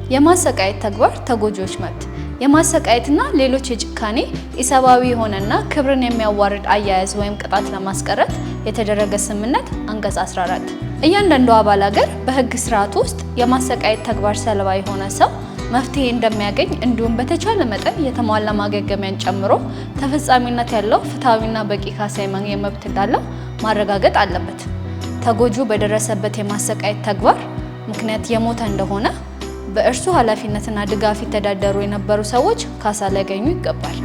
የማሰቃየት ተግባር ተጎጂዎች መብት የማሰቃየትና ሌሎች የጭካኔ ኢሰብአዊ የሆነና ክብርን የሚያዋርድ አያያዝ ወይም ቅጣት ለማስቀረት የተደረገ ስምምነት አንቀጽ 14 እያንዳንዱ አባል ሀገር በህግ ስርዓት ውስጥ የማሰቃየት ተግባር ሰለባ የሆነ ሰው መፍትሄ እንደሚያገኝ እንዲሁም በተቻለ መጠን የተሟላ ማገገሚያን ጨምሮ ተፈጻሚነት ያለው ፍትሃዊና በቂ ካሳ የማግኘት መብት እንዳለው ማረጋገጥ አለበት። ተጎጂው በደረሰበት የማሰቃየት ተግባር ምክንያት የሞተ እንደሆነ በእርሱ ኃላፊነትና ድጋፍ ይተዳደሩ የነበሩ ሰዎች ካሳ ሊያገኙ ይገባል።